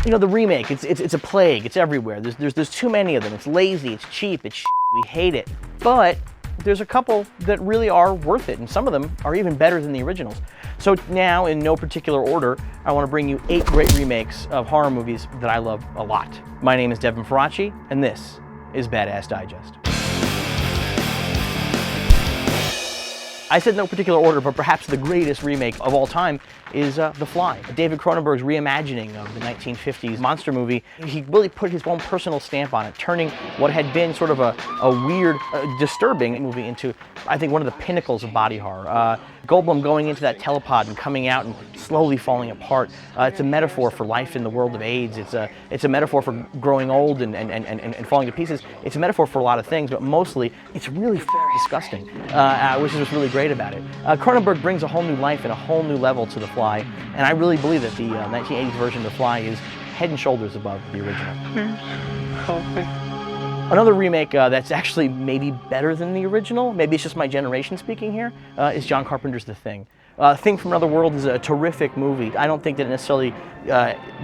You know, the remake, it's a plague. It's everywhere. There's too many of them. It's lazy, it's cheap, it's shit. We hate it. But there's a couple that really are worth it, and some of them are even better than the originals. So now, in no particular order, I want to bring you 8 great remakes of horror movies that I love a lot. My name is Devin Faraci, and this is Badass Digest. I said no particular order, but perhaps the greatest remake of all time is The Fly. David Cronenberg's reimagining of the 1950s monster movie. He really put his own personal stamp on it, turning what had been sort of a weird, disturbing movie into, I think, one of the pinnacles of body horror. Goldblum going into that telepod and coming out and slowly falling apart. It's a metaphor for life in the world of AIDS. It's a metaphor for growing old and falling to pieces. It's a metaphor for a lot of things, but mostly it's really disgusting, which is what's really great about it. Cronenberg brings a whole new life and a whole new level to The Fly, and I really believe that the 1980s version of The Fly is head and shoulders above the original. Another remake that's actually maybe better than the original, maybe it's just my generation speaking here, is John Carpenter's The Thing. Thing from Another World is a terrific movie. I don't think that it necessarily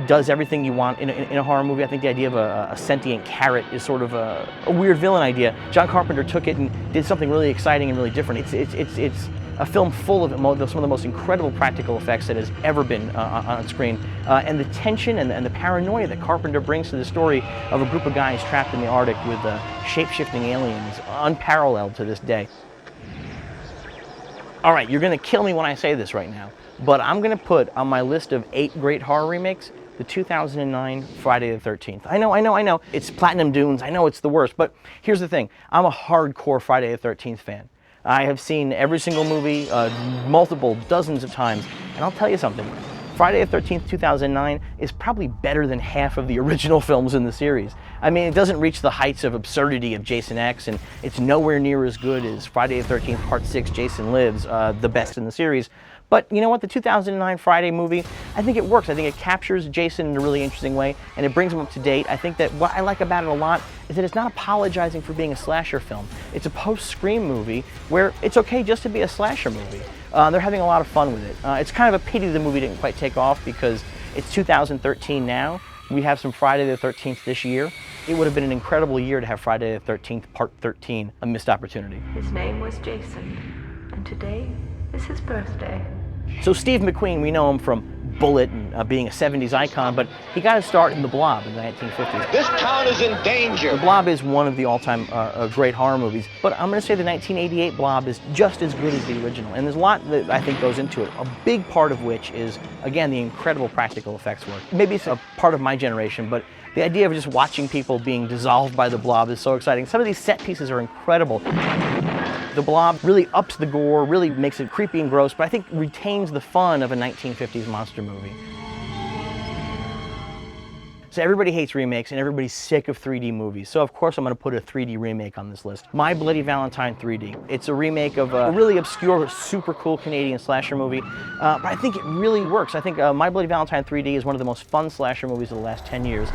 does everything you want in a horror movie. I think the idea of a sentient carrot is sort of a weird villain idea. John Carpenter took it and did something really exciting and really different. It's a film full of some of the most incredible practical effects that has ever been on screen. And the tension and the paranoia that Carpenter brings to the story of a group of guys trapped in the Arctic with shape-shifting aliens, unparalleled to this day. All right, you're gonna kill me when I say this right now, but I'm gonna put on my list of 8 great horror remakes the 2009 Friday the 13th. I know, it's Platinum Dunes, I know it's the worst, but here's the thing, I'm a hardcore Friday the 13th fan. I have seen every single movie multiple dozens of times, and I'll tell you something, Friday the 13th, 2009 is probably better than half of the original films in the series. I mean, it doesn't reach the heights of absurdity of Jason X, and it's nowhere near as good as Friday the 13th Part 6, Jason Lives, the best in the series. But you know what, the 2009 Friday movie, I think it works. I think it captures Jason in a really interesting way, and it brings him up to date. I think that what I like about it a lot is that it's not apologizing for being a slasher film. It's a post-Scream movie where it's okay just to be a slasher movie. They're having a lot of fun with it. It's kind of a pity the movie didn't quite take off because it's 2013 now. We have some Friday the 13th this year. It would have been an incredible year to have Friday the 13th Part 13, a missed opportunity. His name was Jason, and today is his birthday. So Steve McQueen, we know him from Bullet and being a 70s icon, but he got his start in The Blob in the 1950s. This town is in danger. The Blob is one of the all-time great horror movies, but I'm going to say the 1988 Blob is just as good as the original, and there's a lot that I think goes into it, a big part of which is, again, the incredible practical effects work. Maybe it's a part of my generation, but the idea of just watching people being dissolved by the Blob is so exciting. Some of these set pieces are incredible. The Blob really ups the gore, really makes it creepy and gross, but I think retains the fun of a 1950s monster movie. So everybody hates remakes and everybody's sick of 3D movies. So of course I'm going to put a 3D remake on this list. My Bloody Valentine 3D. It's a remake of a really obscure, super cool Canadian slasher movie, but I think it really works. I think My Bloody Valentine 3D is one of the most fun slasher movies of the last 10 years.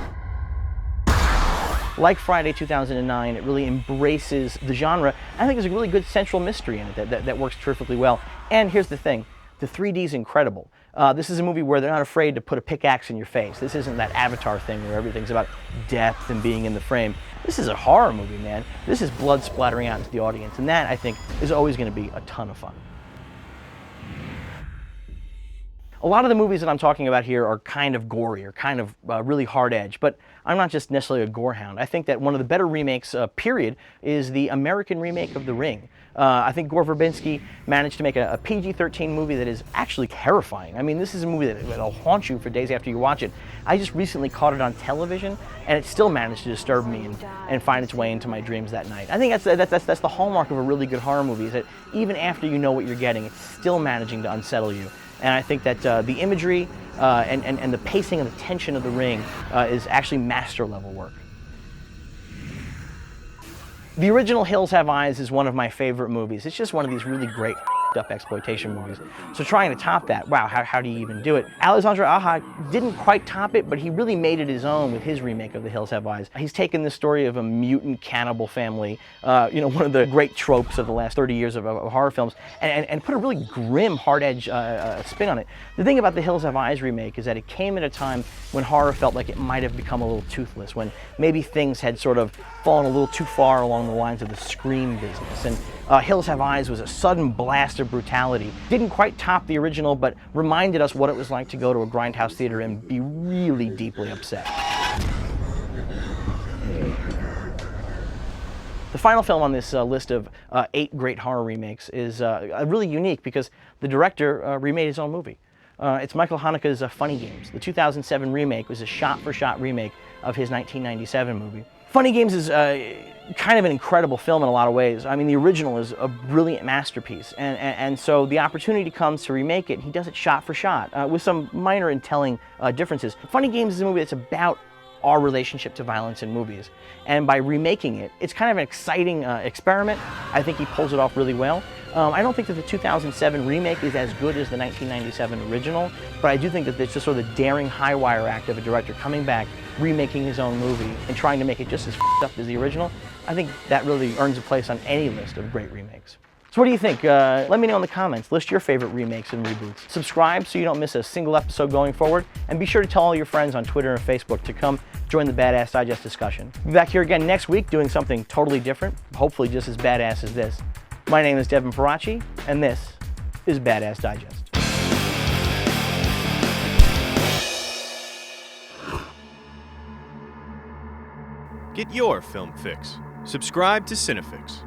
Like Friday 2009, it really embraces the genre. I think there's a really good central mystery in it that works terrifically well. And here's the thing, the 3D is incredible. This is a movie where they're not afraid to put a pickaxe in your face. This isn't that Avatar thing where everything's about depth and being in the frame. This is a horror movie, man. This is blood splattering out into the audience, and that, I think, is always going to be a ton of fun. A lot of the movies that I'm talking about here are kind of gory or kind of really hard edge, but I'm not just necessarily a gore hound. I think that one of the better remakes, period, is the American remake of The Ring. I think Gore Verbinski managed to make a PG-13 movie that is actually terrifying. I mean, this is a movie that'll haunt you for days after you watch it. I just recently caught it on television, and it still managed to disturb me and find its way into my dreams that night. I think that's the hallmark of a really good horror movie, is that even after you know what you're getting, it's still managing to unsettle you. And I think that the imagery and the pacing and the tension of The Ring is actually master level work. The original Hills Have Eyes is one of my favorite movies. It's just one of these really great up exploitation movies. So trying to top that, wow, how do you even do it? Alexandre Aja didn't quite top it, but he really made it his own with his remake of The Hills Have Eyes. He's taken the story of a mutant cannibal family, one of the great tropes of the last 30 years of horror films, and put a really grim, hard-edge spin on it. The thing about The Hills Have Eyes remake is that it came at a time when horror felt like it might have become a little toothless, when maybe things had sort of fallen a little too far along the lines of the Scream business. And Hills Have Eyes was a sudden blast of brutality. Didn't quite top the original, but reminded us what it was like to go to a grindhouse theater and be really deeply upset. The final film on this list of 8 great horror remakes is really unique because the director remade his own movie. It's Michael Haneke's Funny Games. The 2007 remake was a shot-for-shot remake of his 1997 movie. Funny Games is kind of an incredible film in a lot of ways. I mean, the original is a brilliant masterpiece, and so the opportunity comes to remake it. He does it shot for shot with some minor and telling differences. Funny Games is a movie that's about our relationship to violence in movies, and by remaking it, it's kind of an exciting experiment. I think he pulls it off really well. I don't think that the 2007 remake is as good as the 1997 original, but I do think that it's just sort of the daring high-wire act of a director coming back, remaking his own movie, and trying to make it just as up as the original. I think that really earns a place on any list of great remakes. So what do you think? Let me know in the comments. List your favorite remakes and reboots. Subscribe so you don't miss a single episode going forward, and be sure to tell all your friends on Twitter and Facebook to come join the Badass Digest discussion. We'll be back here again next week doing something totally different, hopefully just as badass as this. My name is Devin Faraci, and this is Badass Digest. Get your film fix. Subscribe to Cinefix.